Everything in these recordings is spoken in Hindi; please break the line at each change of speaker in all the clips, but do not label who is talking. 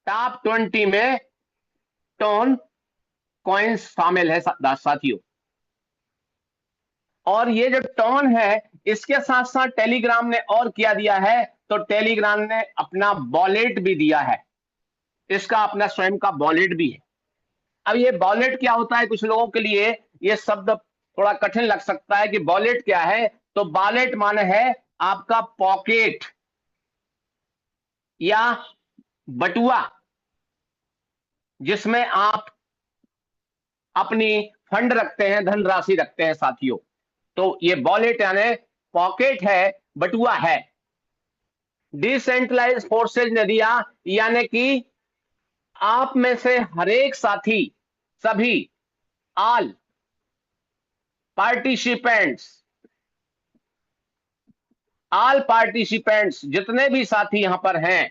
टॉप 20 में टोन कॉइन्स शामिल है साथियों। और ये जो टोन है, इसके साथ साथ टेलीग्राम ने और क्या दिया है, तो टेलीग्राम ने अपना वॉलेट भी दिया है। इसका अपना स्वयं का वॉलेट भी है। अब ये वॉलेट क्या होता है, कुछ लोगों के लिए ये शब्द थोड़ा कठिन लग सकता है कि वॉलेट क्या है। तो वॉलेट माने है आपका पॉकेट या बटुआ, जिसमें आप अपनी फंड रखते हैं, धनराशि रखते हैं साथियों। तो ये वॉलेट यानी पॉकेट है, बटुआ है। डिसेंट्रलाइज फोर्सेज ने दिया, यानी कि आप में से हरेक साथी, सभी, ऑल पार्टिसिपेंट्स, ऑल पार्टिसिपेंट्स, जितने भी साथी यहां पर हैं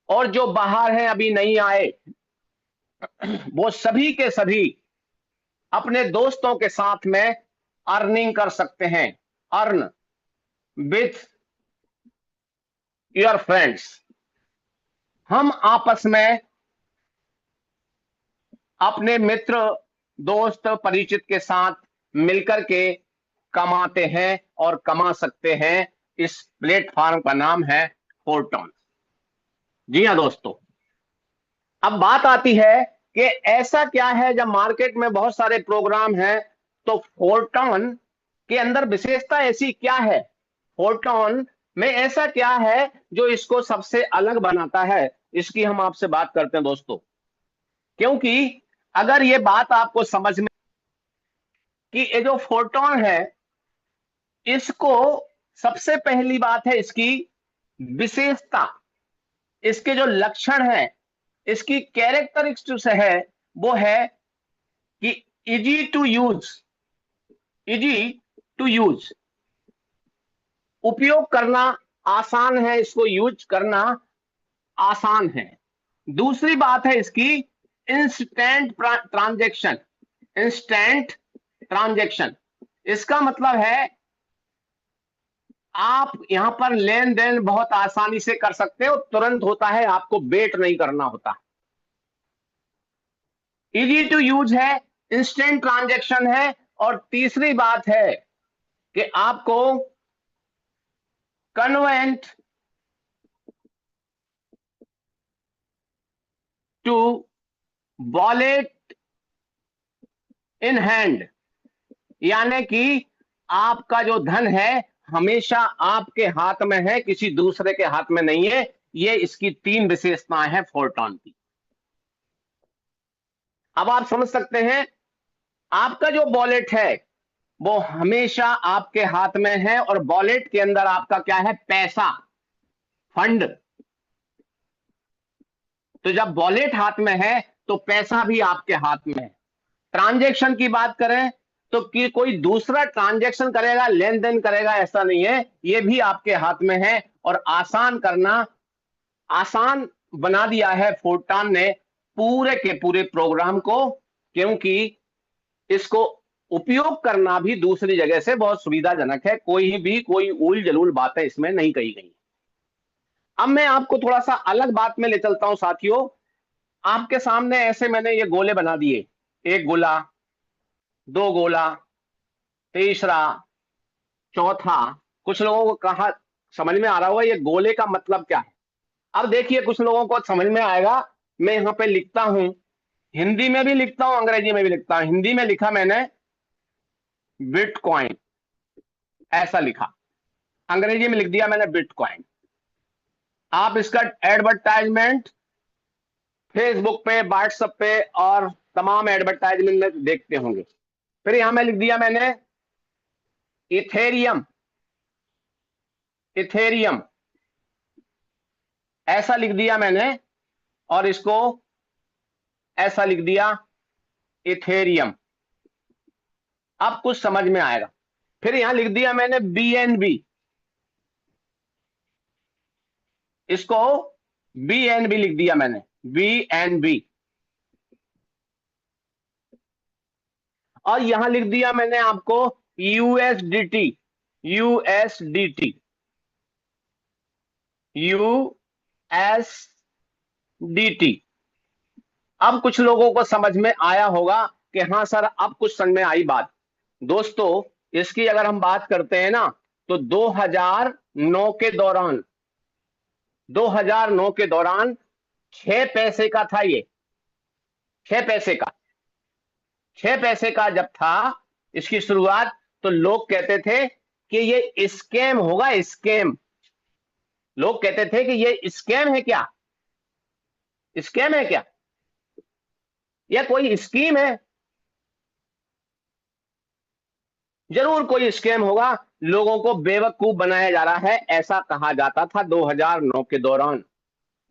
और जो बाहर हैं अभी नहीं आए, वो सभी के सभी अपने दोस्तों के साथ में अर्निंग कर सकते हैं। Earn with your friends. हम आपस में अपने मित्र, दोस्त, परिचित के साथ मिलकर के कमाते हैं और कमा सकते हैं। इस प्लेटफॉर्म का नाम है फोरटॉन। जी हाँ दोस्तों, अब बात आती है कि ऐसा क्या है जब मार्केट में बहुत सारे प्रोग्राम हैं, तो फोरटॉन के अंदर विशेषता ऐसी क्या है, फोरटॉन में ऐसा क्या है जो इसको सबसे अलग बनाता है, इसकी हम आपसे बात करते हैं दोस्तों। क्योंकि अगर ये बात आपको समझ में कि ये जो फोटोन है, इसको सबसे पहली बात है इसकी विशेषता, इसके जो लक्षण है, इसकी कैरेक्टरिस्टिक्स है, वो है कि easy to use, easy to use, उपयोग करना आसान है, इसको यूज करना आसान है। दूसरी बात है इसकी इंस्टेंट ट्रांजैक्शन, इंस्टेंट ट्रांजैक्शन। इसका मतलब है आप यहां पर लेन देन बहुत आसानी से कर सकते हो, तुरंत होता है, आपको वेट नहीं करना होता। इजी टू यूज है, इंस्टेंट ट्रांजैक्शन है, और तीसरी बात है कि आपको convenient to wallet in hand, यानी कि आपका जो धन है हमेशा आपके हाथ में है, किसी दूसरे के हाथ में नहीं है। ये इसकी तीन विशेषताएं हैं फोरटॉन की। अब आप समझ सकते हैं, आपका जो वॉलेट है वो हमेशा आपके हाथ में है, और वॉलेट के अंदर आपका क्या है, पैसा, फंड। तो जब वॉलेट हाथ में है तो पैसा भी आपके हाथ में है। ट्रांजैक्शन की बात करें तो कि कोई दूसरा ट्रांजैक्शन करेगा, लेन देन करेगा, ऐसा नहीं है, ये भी आपके हाथ में है। और आसान करना, आसान बना दिया है फोरटॉन ने पूरे के पूरे प्रोग्राम को, क्योंकि इसको उपयोग करना भी दूसरी जगह से बहुत सुविधाजनक है। कोई उल जलूल बातें इसमें नहीं कही गई। अब मैं आपको थोड़ा सा अलग बात में ले चलता हूं साथियों। आपके सामने ऐसे मैंने ये गोले बना दिए, एक गोला, दो गोला, तीसरा, चौथा। कुछ लोगों को कहा समझ में आ रहा होगा ये गोले का मतलब क्या है। अब देखिए, कुछ लोगों को समझ में आएगा। मैं यहां पे लिखता हूं, हिंदी में भी लिखता हूं, अंग्रेजी में भी लिखता हूं। हिंदी में लिखा मैंने बिटकॉइन, ऐसा लिखा। अंग्रेजी में लिख दिया मैंने बिटकॉइन। आप इसका एडवर्टाइजमेंट फेसबुक पे, व्हाट्सएप पे और तमाम एडवर्टाइजमेंट में देखते होंगे। फिर यहां में लिख दिया मैंने इथेरियम, इथेरियम ऐसा लिख दिया मैंने, और इसको ऐसा लिख दिया इथेरियम। अब कुछ समझ में आएगा। फिर यहां लिख दिया मैंने बीएनबी, इसको बीएनबी लिख दिया मैंने, बीएनबी। और यहां लिख दिया मैंने आपको यूएसडीटी, यूएसडीटी, यूएसडीटी। dt। अब कुछ लोगों को समझ में आया होगा कि हाँ सर, अब कुछ समझ में आई बात। दोस्तों, इसकी अगर हम बात करते हैं ना, तो 2009 के दौरान, 2009 के दौरान 6 पैसे का था ये। 6 पैसे का, 6 पैसे का जब था इसकी शुरुआत, तो लोग कहते थे कि ये स्कैम होगा, स्कैम। लोग कहते थे कि ये स्कैम है क्या, स्कैम है क्या, या कोई स्कीम है, जरूर कोई स्कैम होगा, लोगों को बेवकूफ बनाया जा रहा है, ऐसा कहा जाता था 2009 के दौरान,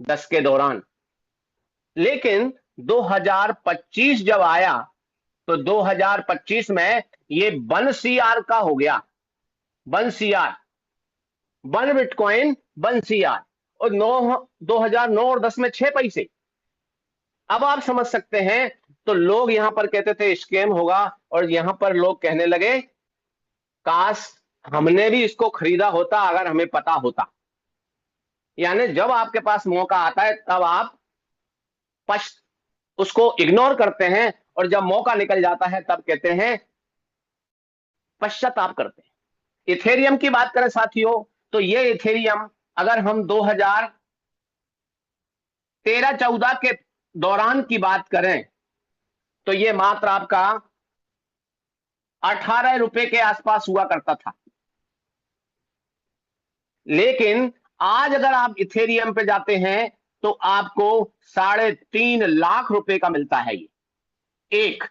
10 के दौरान। लेकिन 2025 जब आया, तो 2025 में ये 1 CR का हो गया। 1 CR, 1 बिटकॉइन 1 CR। और 2009 और 10 में 6 पैसे। अब आप समझ सकते हैं। तो लोग यहां पर कहते थे स्कैम होगा, और यहां पर लोग कहने लगे काश हमने भी इसको खरीदा होता, अगर हमें पता होता। यानी जब आपके पास मौका आता है तब आप पश्च उसको इग्नोर करते हैं, और जब मौका निकल जाता है तब कहते हैं, पश्चाताप करते हैं। इथेरियम की बात करें साथियों, तो ये इथेरियम अगर हम 2013-14 के दौरान की बात करें, तो ये मात्र आपका 18 रुपए के आसपास हुआ करता था। लेकिन आज अगर आप इथेरियम पे जाते हैं, तो आपको 3.5 लाख रुपए का मिलता है ये एक।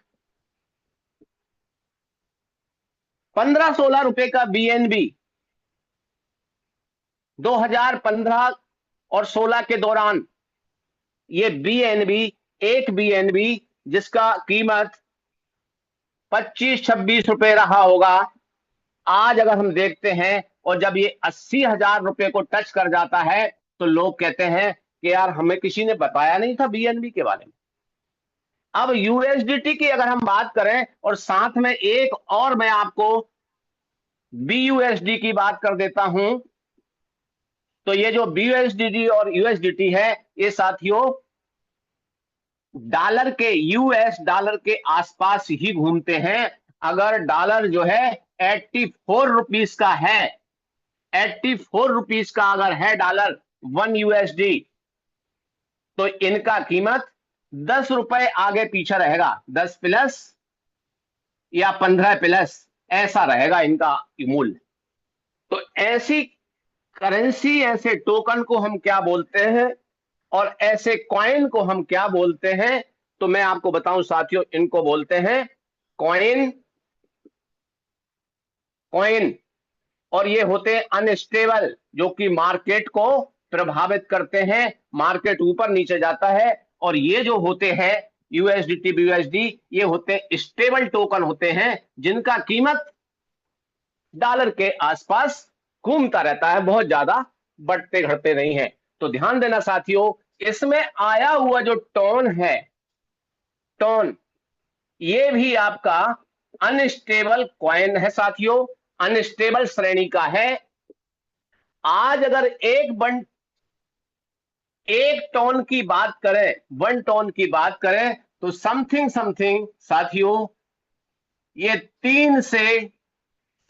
15-16 रुपए का बीएनबी 2015 और 16 के दौरान, ये बीएनबी, एक बीएनबी जिसका कीमत 25-26 रुपए रहा होगा, आज अगर हम देखते हैं, और जब ये 80,000 रुपए को टच कर जाता है, तो लोग कहते हैं कि यार हमें किसी ने बताया नहीं था बीएनबी के बारे में। अब यूएसडीटी की अगर हम बात करें, और साथ में एक और मैं आपको बीयूएसडी की बात कर देता हूं। तो ये जो बीयूएसडी और यूएसडीटी है, ये साथियों डॉलर के, यूएस डॉलर के आसपास ही घूमते हैं। अगर डॉलर जो है 84 रुपीज का है, 84 रुपीज का अगर है डॉलर 1 USD, तो इनका कीमत 10 रुपए आगे पीछे रहेगा, 10 प्लस या 15 प्लस, ऐसा रहेगा इनका मूल्य। तो ऐसी करेंसी, ऐसे टोकन को हम क्या बोलते हैं, और ऐसे कॉइन को हम क्या बोलते हैं? तो मैं आपको बताऊं साथियों, इनको बोलते हैं कॉइन। कॉइन, और ये होते हैं अनस्टेबल, जो कि मार्केट को प्रभावित करते हैं, मार्केट ऊपर नीचे जाता है। और ये जो होते हैं यूएसडीटी, बीयूएसडी, ये होते हैं स्टेबल टोकन होते हैं, जिनका कीमत डॉलर के आसपास घूमता रहता है, बहुत ज्यादा बढ़ते घटते नहीं है। तो ध्यान देना साथियों, इसमें आया हुआ जो टोन है, टोन, ये भी आपका अनस्टेबल कॉइन है साथियों, अनस्टेबल श्रेणी का है। आज अगर एक टोन की बात करें, 1 टोन की बात करें, तो समथिंग समथिंग साथियों, ये 3 से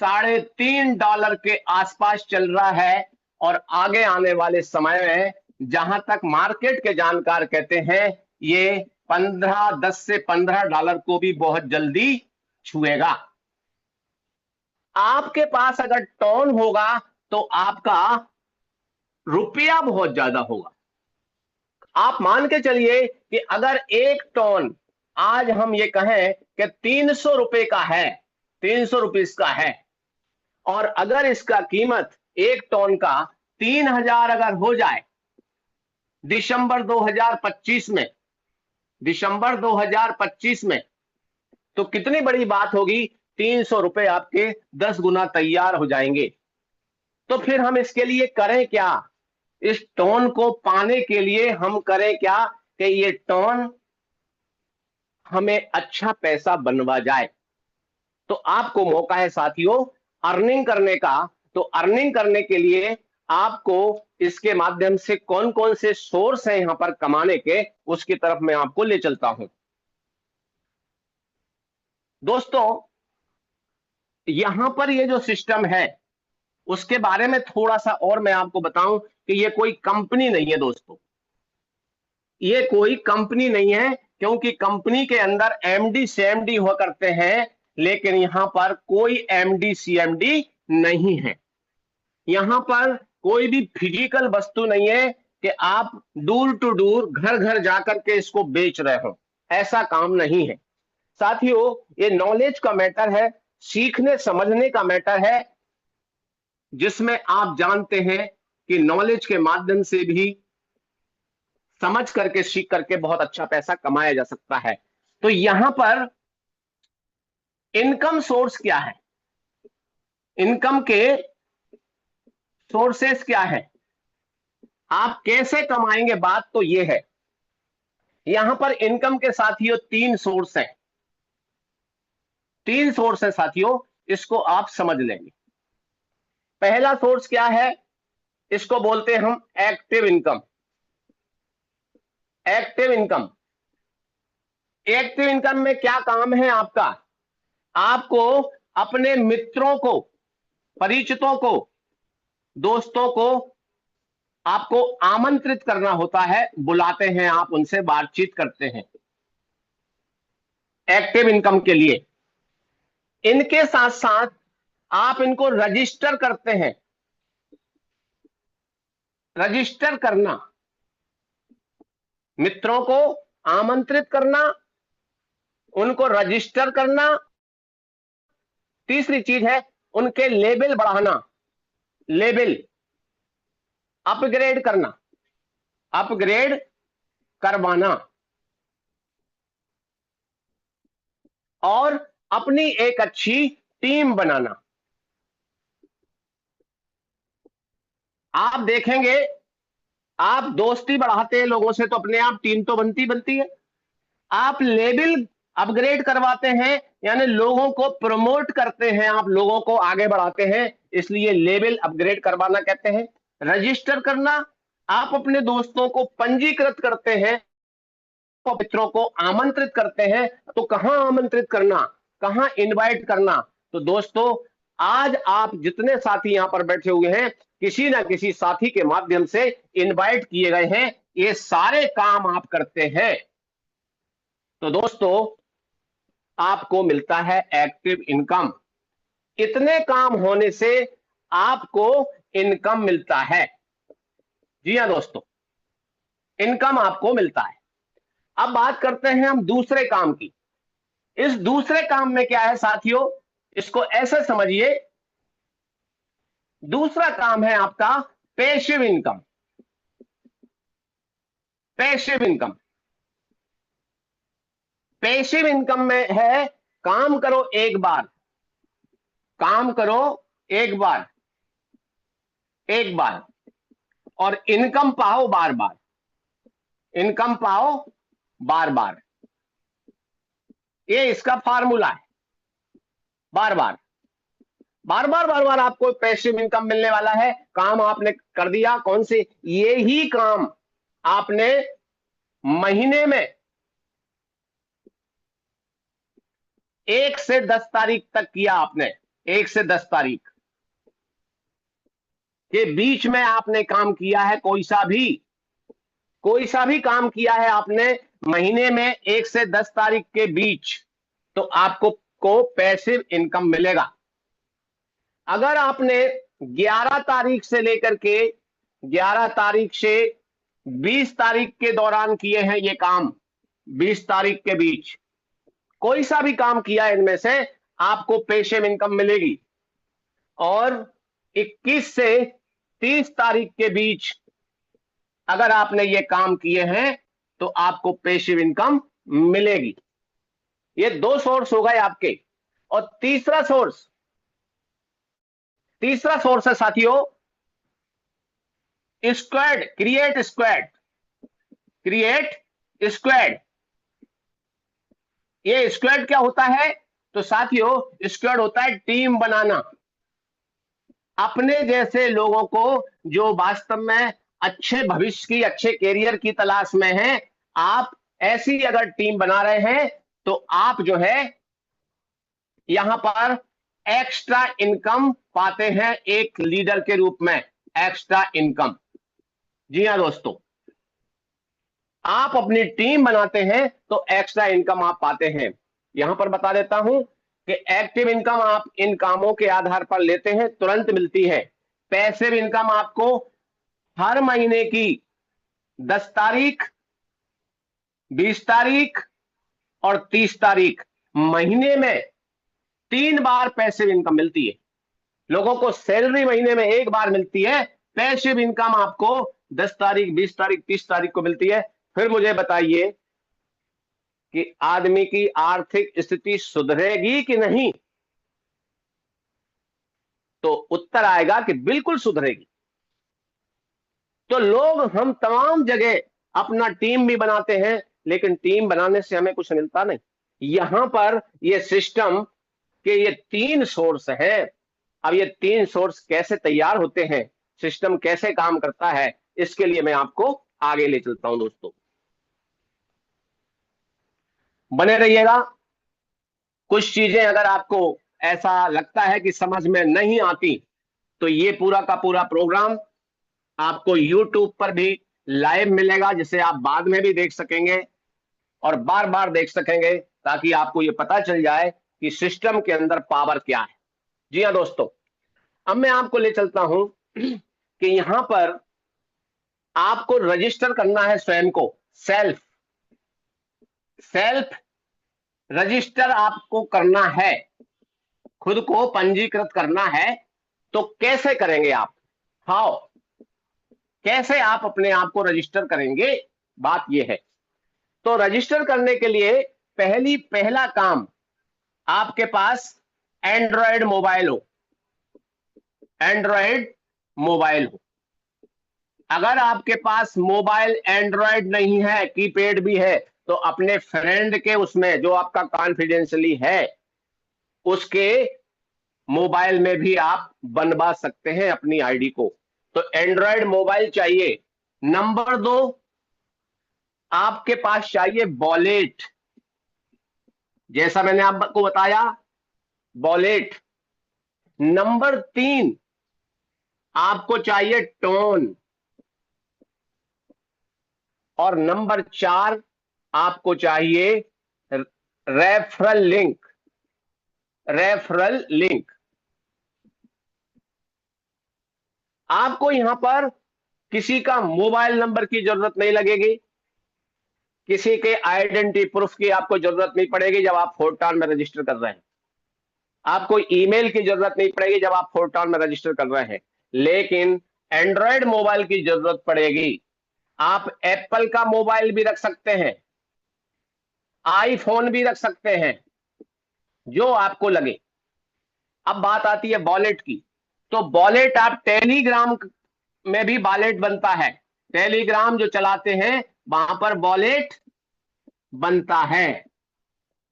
$3.5 के आसपास चल रहा है। और आगे आने वाले समय में, जहां तक मार्केट के जानकार कहते हैं, ये 10 से $15 को भी बहुत जल्दी छुएगा। आपके पास अगर टोन होगा, तो आपका रुपया बहुत ज्यादा होगा। आप मान के चलिए कि अगर 1 टोन, आज हम ये कहें कि 300 रुपए का है, 300 रुपीज का है, और अगर इसका कीमत 1 टोन का 3,000 अगर हो जाए दिसंबर 2025 में, दिसंबर 2025 में, तो कितनी बड़ी बात होगी, 300 रुपए आपके 10 गुना तैयार हो जाएंगे। तो फिर हम इसके लिए करें क्या? इस टोन को पाने के लिए हम करें क्या कि ये टोन हमें अच्छा पैसा बनवा जाए। तो आपको मौका है साथियों अर्निंग करने का। तो अर्निंग करने के लिए आपको इसके माध्यम से कौन कौन से सोर्स हैं यहां पर कमाने के, उसकी तरफ मैं आपको ले चलता हूं। दोस्तों, यहां पर ये जो सिस्टम है उसके बारे में थोड़ा सा और मैं आपको बताऊं कि ये कोई कंपनी नहीं है दोस्तों, ये कोई कंपनी नहीं है, क्योंकि कंपनी के अंदर एमडी सीएमडी हुआ करते हैं, लेकिन यहां पर कोई एमडी सीएमडी नहीं है। यहां पर कोई भी फिजिकल वस्तु नहीं है कि आप दूर टू दूर घर घर जाकर के इसको बेच रहे हो, ऐसा काम नहीं है साथियों। ये नॉलेज का मैटर है, सीखने समझने का मैटर है, जिसमें आप जानते हैं कि नॉलेज के माध्यम से भी समझ करके सीख करके बहुत अच्छा पैसा कमाया जा सकता है। तो यहां पर इनकम सोर्स क्या है, इनकम के सोर्सेस क्या है, आप कैसे कमाएंगे, बात तो यह है। यहां पर इनकम के साथियों तीन सोर्स हैं, तीन सोर्स है साथियों, इसको आप समझ लेंगे। पहला सोर्स क्या है, इसको बोलते हैं हम active income. Active income, active income में क्या काम है आपका, आपको अपने मित्रों को, परिचितों को, दोस्तों को आपको आमंत्रित करना होता है, बुलाते हैं आप, उनसे बातचीत करते हैं एक्टिव इनकम के लिए। इनके साथ साथ आप इनको रजिस्टर करते हैं। रजिस्टर करना, मित्रों को आमंत्रित करना, उनको रजिस्टर करना। तीसरी चीज है उनके लेवल बढ़ाना, लेवल अपग्रेड करना, अपग्रेड करवाना, और अपनी एक अच्छी टीम बनाना। आप देखेंगे, आप दोस्ती बढ़ाते हैं लोगों से तो अपने आप टीम तो बनती बनती है। आप लेवल अपग्रेड करवाते हैं, यानी लोगों को प्रमोट करते हैं, आप लोगों को आगे बढ़ाते हैं, इसलिए लेवल अपग्रेड करवाना कहते हैं। रजिस्टर करना, आप अपने दोस्तों को पंजीकृत करते हैं, तो मित्रों को आमंत्रित करते हैं। तो कहां आमंत्रित करना, कहां इनवाइट करना, तो दोस्तों आज आप जितने साथी यहां पर बैठे हुए हैं, किसी ना किसी साथी के माध्यम से इनवाइट किए गए हैं, ये सारे काम आप करते हैं। तो दोस्तों आपको मिलता है एक्टिव इनकम। इतने काम होने से आपको इनकम मिलता है। जी हां दोस्तों, इनकम आपको मिलता है। अब बात करते हैं हम दूसरे काम की। इस दूसरे काम में क्या है साथियों, इसको ऐसे समझिए, दूसरा काम है आपका passive income. Passive income, passive income में है काम करो एक बार, काम करो एक बार, एक बार, और इनकम पाओ बार बार, इनकम पाओ बार बार। ये इसका फार्मूला है। बार बार बार बार बार बार आपको पैसिव इनकम मिलने वाला है। काम आपने कर दिया, कौन से, ये ही काम आपने महीने में 1 से 10 तारीख तक किया, आपने 1 से 10 तारीख के बीच में आपने काम किया है, कोई सा भी काम किया है आपने महीने में 1 से 10 तारीख के बीच, तो आपको पैसिव इनकम मिलेगा। अगर आपने 11 तारीख से लेकर के 11 तारीख से 20 तारीख के दौरान किए हैं ये काम, 20 तारीख के बीच कोई सा भी काम किया इनमें से, आपको पैसिव इनकम मिलेगी। और 21 से 30 तारीख के बीच अगर आपने ये काम किए हैं तो आपको पैसिव इनकम मिलेगी। ये दो सोर्स हो गए आपके। और तीसरा सोर्स है साथियों squad, create squad, create squad. ये स्क्वाड क्या होता है, तो साथियों स्क्वाड होता है टीम बनाना, अपने जैसे लोगों को जो वास्तव में अच्छे भविष्य की, अच्छे कैरियर की तलाश में हैं, आप ऐसी अगर टीम बना रहे हैं तो आप जो है यहां पर एक्स्ट्रा इनकम पाते हैं एक लीडर के रूप में, एक्स्ट्रा इनकम। जी हाँ दोस्तों, आप अपनी टीम बनाते हैं तो एक्स्ट्रा इनकम आप पाते हैं। यहां पर बता देता हूं कि एक्टिव इनकम आप इन कामों के आधार पर लेते हैं, तुरंत मिलती है। पैसिव इनकम आपको हर महीने की 10 तारीख, 20 तारीख और 30 तारीख, महीने में 3 बार पैसिव इनकम मिलती है। लोगों को सैलरी महीने में 1 बार मिलती है, पैसिव इनकम आपको 10 तारीख, 20 तारीख, 30 तारीख को मिलती है। फिर मुझे बताइए कि आदमी की आर्थिक स्थिति सुधरेगी कि नहीं? तो उत्तर आएगा कि बिल्कुल सुधरेगी। तो लोग, हम तमाम जगह अपना टीम भी बनाते हैं, लेकिन टीम बनाने से हमें कुछ मिलता नहीं। यहां पर ये सिस्टम के ये 3 सोर्स हैं। अब ये 3 सोर्स कैसे तैयार होते हैं, सिस्टम कैसे काम करता है, इसके लिए मैं आपको आगे ले चलता हूं दोस्तों। बने रहिएगा। कुछ चीजें अगर आपको ऐसा लगता है कि समझ में नहीं आती, तो ये पूरा का पूरा प्रोग्राम आपको YouTube पर भी लाइव मिलेगा, जिसे आप बाद में भी देख सकेंगे और बार बार देख सकेंगे, ताकि आपको ये पता चल जाए कि सिस्टम के अंदर पावर क्या है। जी हाँ दोस्तों, अब मैं आपको ले चलता हूं कि यहां पर आपको रजिस्टर करना है स्वयं को, सेल्फ सेल्फ रजिस्टर आपको करना है, खुद को पंजीकृत करना है। तो कैसे करेंगे आप? हाउ, कैसे आप अपने आप को रजिस्टर करेंगे, बात यह है। तो रजिस्टर करने के लिए पहला काम, आपके पास एंड्रॉयड मोबाइल हो, एंड्रॉयड मोबाइल हो। अगर आपके पास मोबाइल एंड्रॉयड नहीं है, कीपैड भी है, तो अपने फ्रेंड के उसमें जो आपका कॉन्फिडेंशियली है, उसके मोबाइल में भी आप बनवा सकते हैं अपनी आईडी को। तो एंड्रॉयड मोबाइल चाहिए। नंबर 2, आपके पास चाहिए वॉलेट। जैसा मैंने आपको बताया, वॉलेट। नंबर 3, आपको चाहिए टोन। और नंबर 4, आपको चाहिए रेफरल लिंक। Referral link. आपको यहां पर किसी का मोबाइल नंबर की जरूरत नहीं लगेगी, किसी के आइडेंटिटी प्रूफ की आपको जरूरत नहीं पड़ेगी जब आप फोरटॉन में रजिस्टर कर रहे हैं। आपको ईमेल की जरूरत नहीं पड़ेगी जब आप फोरटॉन में रजिस्टर कर रहे हैं। लेकिन एंड्रॉयड मोबाइल की जरूरत पड़ेगी। आप एप्पल का मोबाइल भी रख सकते हैं, आईफोन भी रख सकते हैं, जो आपको लगे। अब बात आती है वॉलेट की। तो वॉलेट, आप टेलीग्राम में भी वॉलेट बनता है, टेलीग्राम जो चलाते हैं वहां पर वॉलेट बनता है।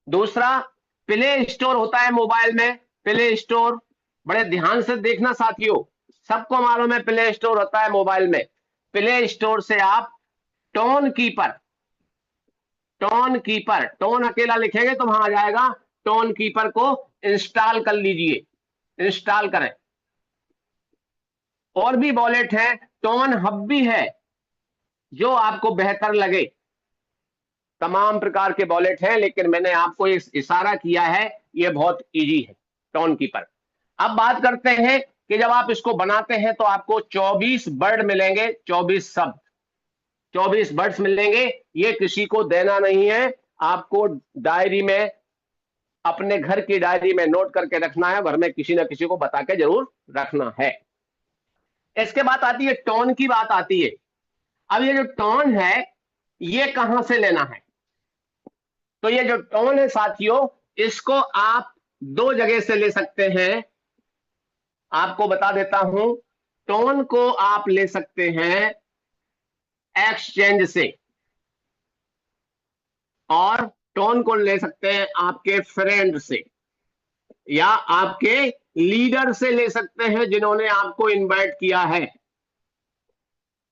दूसरा, प्ले स्टोर होता है मोबाइल में, प्ले स्टोर। बड़े ध्यान से देखना साथियों, सबको मालूम है प्ले स्टोर होता है मोबाइल में। प्ले स्टोर से आप tone keeper, tone keeper, tone अकेला लिखेंगे तो वहां आ जाएगा, टोन कीपर को इंस्टॉल कर लीजिए, इंस्टॉल करें। और भी वॉलेट है, टोन हब भी है, जो आपको बेहतर लगे। तमाम प्रकार के वॉलेट हैं, लेकिन मैंने आपको इस इशारा किया है, ये बहुत इजी है, टोन कीपर। अब बात करते हैं कि जब आप इसको बनाते हैं तो आपको 24 वर्ड मिलेंगे, 24 शब्द, 24 वर्ड्स मिलेंगे। ये किसी को देना नहीं है, आपको डायरी में, अपने घर की डायरी में नोट करके रखना है, घर में किसी ना किसी को बता के जरूर रखना है। इसके बाद आती है टोन की बात आती है। अब ये जो टोन है, ये कहां से लेना है? तो ये जो टोन है साथियों, इसको आप 2 जगह से ले सकते हैं। आपको बता देता हूं, टोन को आप ले सकते हैं एक्सचेंज से, और टोन को ले सकते हैं आपके फ्रेंड से। या आपके लीडर से ले सकते हैं जिन्होंने आपको इनवाइट किया है।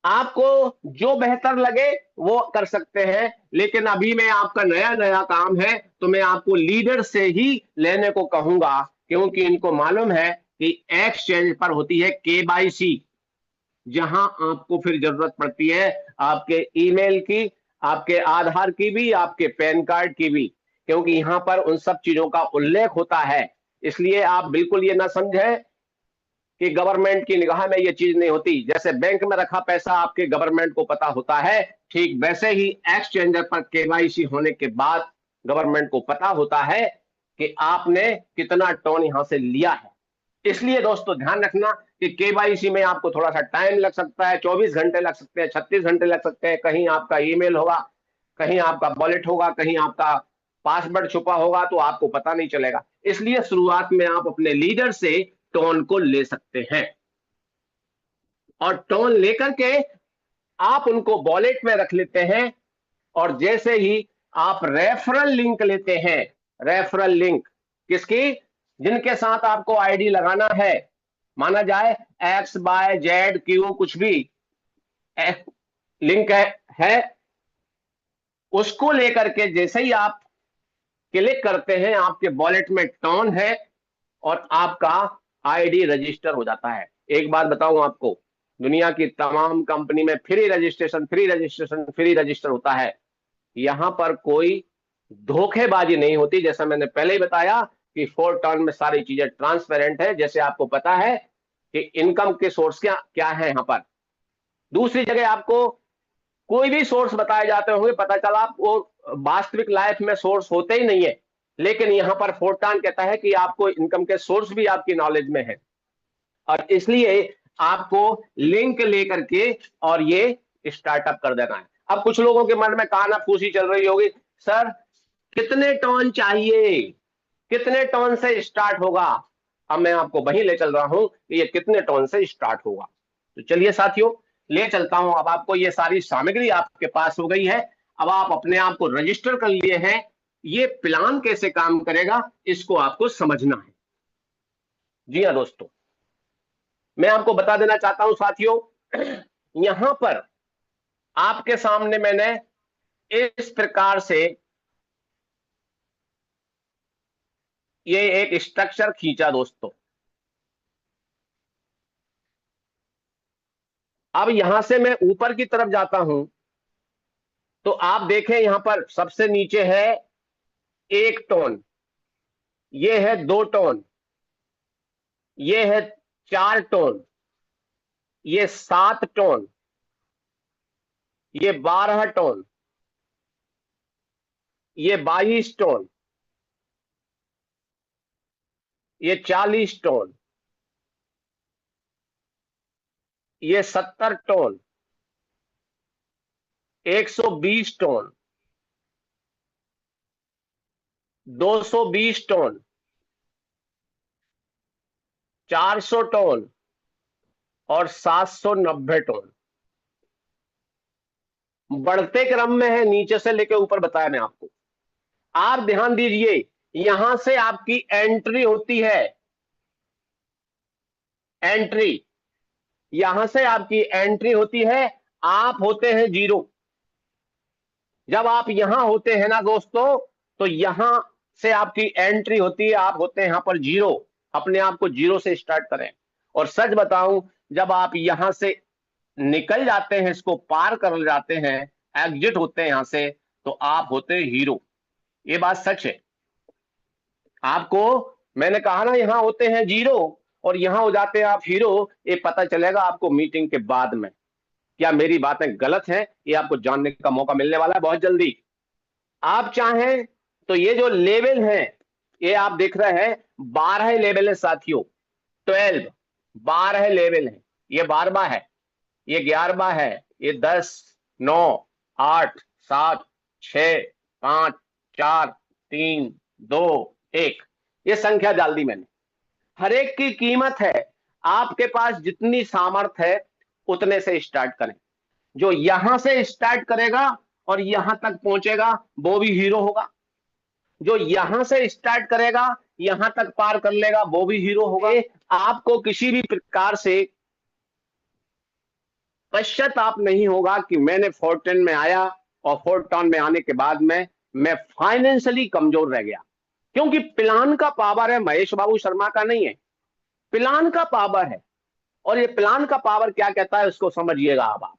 आपको जो बेहतर लगे वो कर सकते हैं, लेकिन अभी मैं आपका नया नया काम है तो मैं आपको लीडर से ही लेने को कहूंगा, क्योंकि इनको मालूम है कि एक्सचेंज पर होती है केवाईसी, जहां आपको फिर जरूरत पड़ती है आपके ईमेल की, आपके आधार की भी, आपके पैन कार्ड की भी, क्योंकि यहां पर उन सब चीजों का उल्लेख होता है। इसलिए आप बिल्कुल ये ना समझें कि गवर्नमेंट की निगाह में ये चीज नहीं होती। जैसे बैंक में रखा पैसा आपके गवर्नमेंट को पता होता है, ठीक वैसे ही एक्सचेंजर पर केवाईसी होने के बाद गवर्नमेंट को पता होता है कि आपने कितना टोन यहां से लिया है। इसलिए दोस्तों ध्यान रखना कि केवाईसी में आपको थोड़ा सा टाइम लग सकता है, 24 घंटे लग सकते हैं, 36 घंटे लग सकते हैं। कहीं आपका ईमेल होगा, कहीं आपका वॉलेट होगा, कहीं आपका पासवर्ड छुपा होगा, तो आपको पता नहीं चलेगा। इसलिए शुरुआत में आप अपने लीडर से टोन को ले सकते हैं, और टोन लेकर के आप उनको वॉलेट में रख लेते हैं। और जैसे ही आप रेफरल लिंक लेते हैं, रेफरल लिंक किसकी, जिनके साथ आपको आईडी लगाना है, माना जाए एक्स बाय जेड क्यू कुछ भी लिंक है, उसको लेकर के जैसे ही आप क्लिक करते हैं आपके वॉलेट में टोन है और आपका आईडी रजिस्टर हो जाता है। एक बात बताऊं आपको, दुनिया की तमाम कंपनी में free registration free registration free register होता है। यहां पर कोई धोखेबाजी नहीं होती। जैसा मैंने पहले ही बताया कि फोरटर्न में सारी चीजें ट्रांसपेरेंट है। जैसे आपको पता है कि इनकम के सोर्स क्या क्या है, यहां पर दूसरी जगह आपको कोई भी सोर्स बताए जाते होंगे, पता चला वो वास्तविक लाइफ में सोर्स होते ही नहीं है, लेकिन यहां पर फोरटर्न कहता है कि आपको इनकम के सोर्स भी आपकी नॉलेज में है, और इसलिए आपको लिंक लेकर के और ये स्टार्टअप कर देना है। अब कुछ लोगों के मन में कानाफूसी चल रही होगी, सर कितने टन चाहिए, कितने टन से स्टार्ट होगा। अब मैं आपको वहीं ले चल रहा हूं कि ये कितने टन से स्टार्ट होगा। तो चलिए साथियों, ले चलता हूं। अब आपको ये सारी सामग्री आपके पास हो गई है, अब आप अपने आप को रजिस्टर कर लिए हैं। ये प्लान कैसे काम करेगा इसको आपको समझना है। जी हाँ दोस्तों, मैं आपको बता देना चाहता हूं साथियों, यहां पर आपके सामने मैंने इस प्रकार से ये एक स्ट्रक्चर खींचा दोस्तों। अब यहां से मैं ऊपर की तरफ जाता हूं तो आप देखें यहां पर सबसे नीचे है 1 टोन, ये है 2 टोन, ये है 4 टोन, ये 7 टोन, ये 12 टोन, ये 22 टोन, ये 40 टोन, ये 70 टोन, 120 टोन, 220 टोन, 400 टोन और 790 टोन। बढ़ते क्रम में है, नीचे से लेकर ऊपर बताया मैं आपको। आप ध्यान दीजिए, यहां से आपकी एंट्री होती है, एंट्री, यहां से आपकी एंट्री होती है। आप होते हैं जीरो। जब आप यहां होते हैं ना दोस्तों, तो यहां से आपकी एंट्री होती है, आप होते हैं यहां पर जीरो। अपने आप को जीरो से स्टार्ट करें। और सच बताऊं, जब आप यहां से निकल जाते हैं, इसको पार कर जाते हैं, एग्जिट होते हैं यहां से, तो आप होते हैं हीरो। ये बात सच है। आपको मैंने कहा ना, यहां होते हैं जीरो और यहां हो जाते हैं आप हीरो। ये पता चलेगा आपको मीटिंग के बाद में। क्या मेरी बातें गलत हैं, ये आपको जानने का मौका मिलने वाला है बहुत जल्दी। आप चाहें तो ये जो लेवल है, ये आप देख रहे हैं 12 लेवल है साथियों, 12, 12 लेवल है। ये 12वां है, ये 11वां है, ये 10, 9, 8, 7, 6, 5, 4, 3, 2, 1, ये संख्या डाल दी मैंने। हर एक की कीमत है। आपके पास जितनी सामर्थ्य है उतने से स्टार्ट करें। जो यहां से स्टार्ट करेगा और यहां तक पहुंचेगा वो भी हीरो होगा। जो यहां से स्टार्ट करेगा, यहां तक पार कर लेगा वो भी हीरो होगा। आपको किसी भी प्रकार से पश्चाताप नहीं होगा कि मैंने फोर्टन में आया और फोर्टन में आने के बाद में मैं फाइनेंशियली कमजोर रह गया, क्योंकि प्लान का पावर है, महेश बाबू शर्मा का नहीं है, प्लान का पावर है। और ये प्लान का पावर क्या कहता है उसको समझिएगा अब आप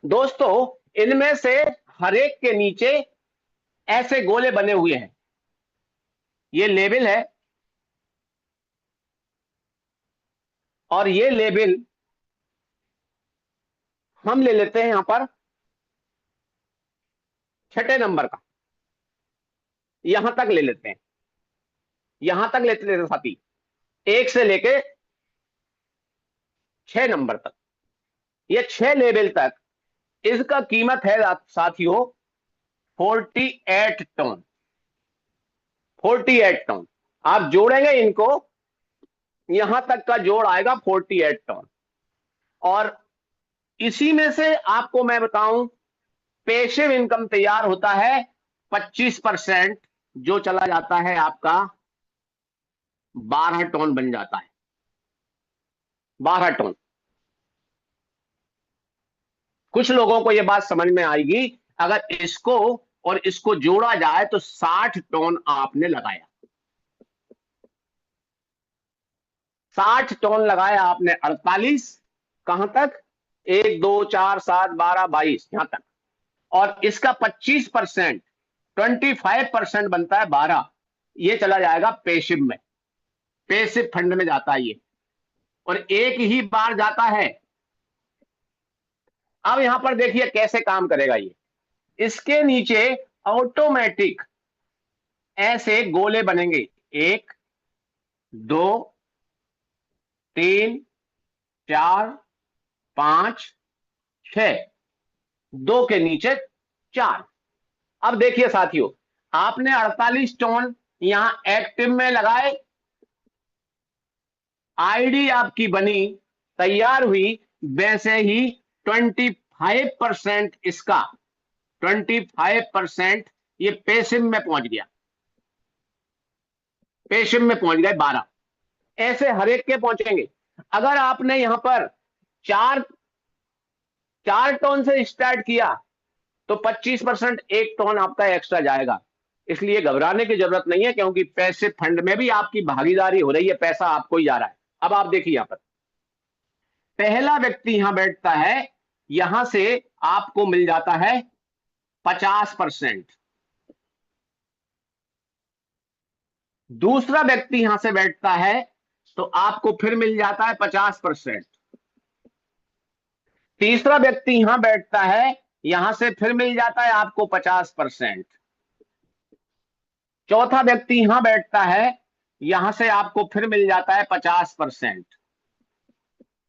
दोस्तों। इनमें से हर एक के नीचे ऐसे गोले बने हुए हैं, ये लेबल है, और ये लेबल हम ले लेते हैं यहां पर छठे नंबर का, यहां तक ले लेते हैं, यहां तक लेते लेते साथी, एक से लेके 6 नंबर तक, ये 6 लेवल तक इसका कीमत है साथियों 48 टन। 48 टन आप जोड़ेंगे इनको, यहां तक का जोड़ आएगा 48 टन। और इसी में से आपको मैं बताऊं पैसिव इनकम तैयार होता है 25%, जो चला जाता है आपका 12 टन बन जाता है, 12 टन। कुछ लोगों को यह बात समझ में आएगी, अगर इसको और इसको जोड़ा जाए तो 60 टन आपने लगाया, 60 टन लगाया आपने 48, कहां तक 1 2 4 7 12 22 यहां तक। और इसका 25%, 25% बनता है 12, ये चला जाएगा पेशिव में, पेसिव फंड में जाता है ये, और एक ही बार जाता है। अब यहां पर देखिए कैसे काम करेगा ये, इसके नीचे ऑटोमेटिक ऐसे गोले बनेंगे, 1 2 3 4 5 6, 2 के नीचे 4। अब देखिए साथियों, आपने 48 टन यहां एक्टिव में लगाए, आईडी आपकी बनी, तैयार हुई, वैसे ही 25% इसका, 25% ये पेसिव में पहुंच गया, पेसिव में पहुंच गए 12, ऐसे हर एक के पहुंचेंगे। अगर आपने यहां पर 4 टन से स्टार्ट किया तो 25% 1 टन आपका एक्स्ट्रा जाएगा, इसलिए घबराने की जरूरत नहीं है, क्योंकि पैसे फंड में भी आपकी भागीदारी हो रही है, पैसा आपको ही जा रहा है। अब आप देखिए यहां पर पहला व्यक्ति यहां बैठता है, यहां से आपको मिल जाता है 50%, दूसरा व्यक्ति यहां से बैठता है तो आपको फिर मिल जाता है 50%, तीसरा व्यक्ति यहां बैठता है, यहां से फिर मिल जाता है आपको 50%, चौथा व्यक्ति यहां बैठता है, यहां से आपको फिर मिल जाता है 50%।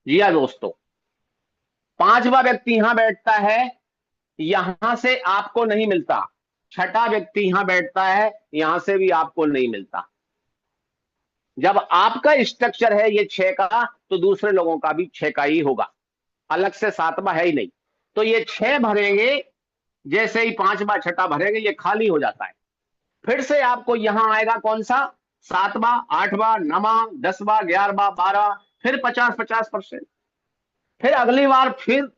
जी हाँ दोस्तों, पांचवा व्यक्ति यहां बैठता है, यहां से आपको नहीं मिलता, छठा व्यक्ति यहां बैठता है, यहां से भी आपको नहीं मिलता। जब आपका स्ट्रक्चर है ये 6 का, तो दूसरे लोगों का भी 6 का ही होगा, अलग से 7वां है ही नहीं। तो ये 6 भरेंगे, जैसे ही 5वां 6वां भरेंगे ये खाली हो जाता है, फिर से आपको यहां आएगा कौन सा 7वां 8वां 9वां 10वां 11वां 12, फिर 50%, फिर अगली बार फिर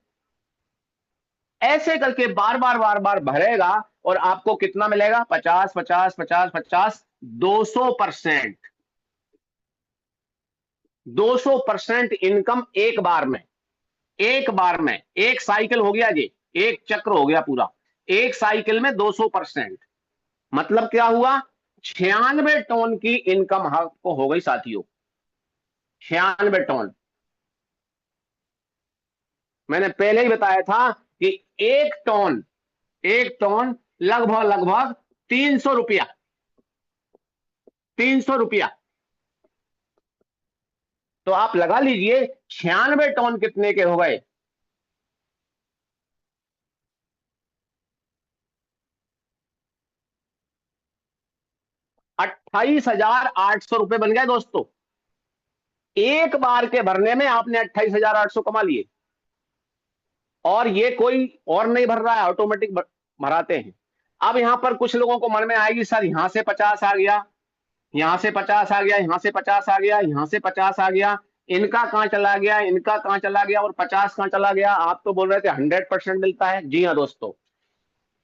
ऐसे करके बार बार बार बार भरेगा, और आपको कितना मिलेगा 50 50 50 50, 200%, 200% इनकम एक बार में, एक बार में, एक साइकिल हो गया जी, एक चक्र हो गया पूरा, एक साइकिल में 200%, मतलब क्या हुआ 96 टन की इनकम आपको हो गई साथियों, 96 टन। मैंने पहले ही बताया था कि 1 टन, 1 टन लगभग लगभग 300 रुपया, 300 रुपया। तो आप लगा लीजिए 96 टन कितने के हो गए, 28,800 रुपए बन गए दोस्तों। एक बार के भरने में आपने 28,800 कमा लिए, और ये कोई और नहीं भर रहा है, ऑटोमेटिक भराते हैं। अब यहां पर कुछ लोगों को मन में आएगी सर यहां से 50 आ गया, यहां से 50 आ गया, यहां से 50 आ गया, यहां से 50 आ गया, इनका कहां चला गया, इनका कहां चला गया, और 50 कहां चला गया। आप तो बोल रहे थे 100% मिलता है। जी हाँ दोस्तों,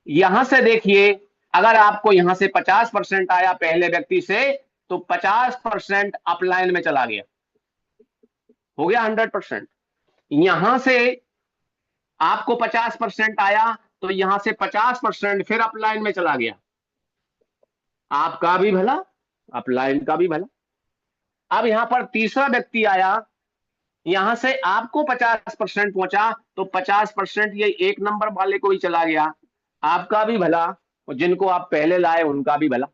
यहां से देखिए, अगर आपको यहां से 50% आया पहले व्यक्ति से, तो 50% अपलाइन में चला गया, हो गया 100%। यहां से आपको 50% आया, तो यहां से 50% फिर अपलाइन में चला गया, आपका भी भला, अपलाइन का भी भला। अब यहां पर तीसरा व्यक्ति आया, यहां से आपको 50% पहुंचा, तो 50% ये एक नंबर वाले को ही चला गया, आपका भी भला, और जिनको आप पहले लाए उनका भी भला।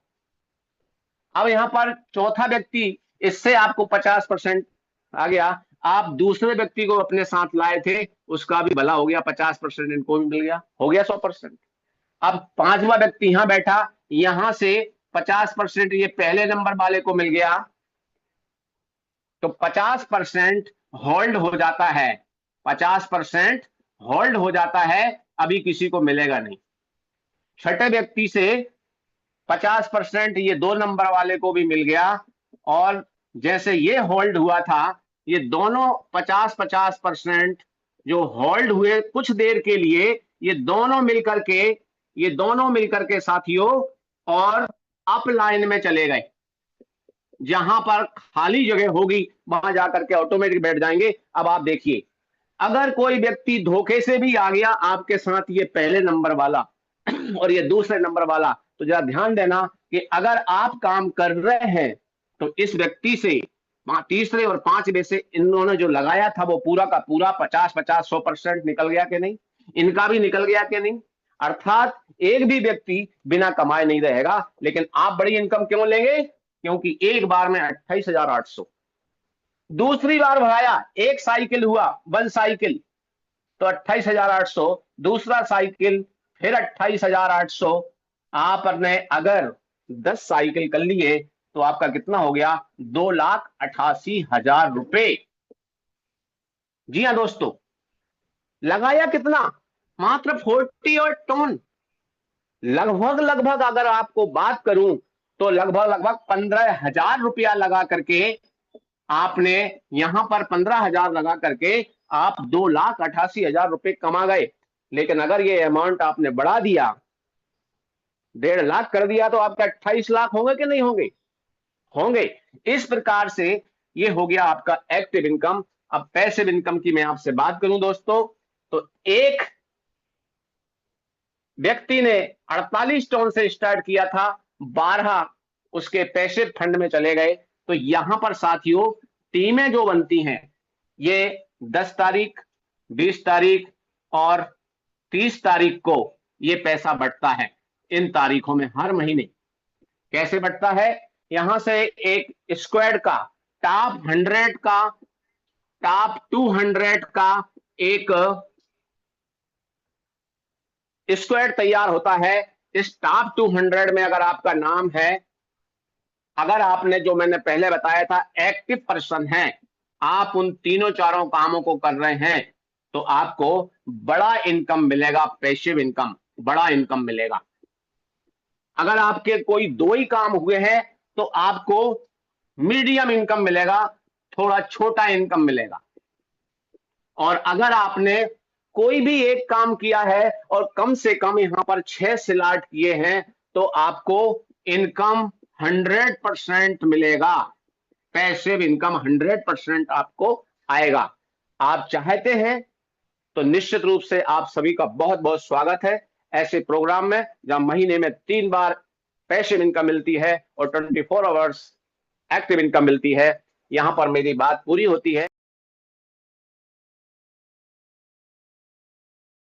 अब यहां पर चौथा व्यक्ति, इससे आपको 50% आ गया, आप दूसरे व्यक्ति को अपने साथ लाए थे, उसका भी भला हो गया, 50% इनको भी मिल गया, हो गया 100%। अब पांचवा व्यक्ति यहां बैठा, यहां से 50% ये पहले नंबर वाले को मिल गया, तो 50% होल्ड हो जाता है, 50% होल्ड हो जाता है, अभी किसी को मिलेगा नहीं। छठे व्यक्ति से 50% ये दो नंबर वाले को भी मिल गया, और जैसे ये होल्ड हुआ था, ये दोनों 50-50% जो होल्ड हुए कुछ देर के लिए, ये दोनों मिलकर के, ये दोनों मिलकर के साथियों, और अप लाइन में चले गए, जहां पर खाली जगह होगी वहां जाकर के ऑटोमेटिक बैठ जाएंगे। अब आप देखिए, अगर कोई व्यक्ति धोखे से भी आ गया आपके साथ, ये पहले नंबर वाला और ये दूसरे नंबर वाला, तो जरा ध्यान देना कि अगर आप काम कर रहे हैं, तो इस व्यक्ति से तीसरे और पांचवे से इन्होंने जो लगाया था वो पूरा का पूरा 50-50 100% निकल गया कि नहीं, इनका भी निकल गया कि नहीं। अर्थात एक भी व्यक्ति बिना कमाए नहीं रहेगा, लेकिन आप बड़ी इनकम क्यों लेंगे, क्योंकि एक बार में 28,800। दूसरी बार भराया, एक साइकिल हुआ, 1 साइकिल, तो 28,800, दूसरा साइकिल फिर 28,800। आपने अगर 10 साइकिल कर लिए, तो आपका कितना हो गया, 2,88,000 रुपए। जी हाँ दोस्तों, लगाया कितना, मात्र 40 और टन, लगभग लगभग अगर आपको बात करूं, तो लगभग लगभग 15,000 रुपया लगा करके आपने, यहां पर 15,000 लगा करके आप 2,88,000 रुपए कमा गए। लेकिन अगर ये अमाउंट आपने बढ़ा दिया, 1.5 लाख कर दिया, तो आपका 28 लाख होंगे कि नहीं होंगे, होंगे। इस प्रकार से ये हो गया आपका एक्टिव इनकम। अब पैसिव इनकम की मैं आपसे बात करूं दोस्तों, तो एक व्यक्ति ने 48 टन से स्टार्ट किया था, 12 उसके पैसिव फंड में चले गए। तो यहां पर साथियों टीमें जो बनती हैं, ये 10 तारीख, 20 तारीख और 30 तारीख को ये पैसा बढ़ता है। इन तारीखों में हर महीने कैसे बढ़ता है, यहां से एक स्क्वाड का, टॉप 100 का, टॉप 200 का एक स्क्वाड तैयार होता है। इस टॉप 200 में अगर आपका नाम है, अगर आपने जो मैंने पहले बताया था एक्टिव पर्सन है, आप उन तीनों चारों कामों को कर रहे हैं, तो आपको बड़ा इनकम मिलेगा, पैसिव इनकम, बड़ा इनकम मिलेगा। अगर आपके कोई दो ही काम हुए हैं, तो आपको मीडियम इनकम मिलेगा, थोड़ा छोटा इनकम मिलेगा। और अगर आपने कोई भी एक काम किया है और कम से कम यहां पर 6 स्लॉट किए हैं, तो आपको इनकम 100% मिलेगा, पैसिव इनकम 100% आपको आएगा। आप चाहते हैं तो निश्चित रूप से आप सभी का बहुत बहुत स्वागत है ऐसे प्रोग्राम में, जहां महीने में 3 बार पैसिव इनकम मिलती है और 24 आवर्स एक्टिव इनकम मिलती है। यहां पर मेरी बात पूरी होती है।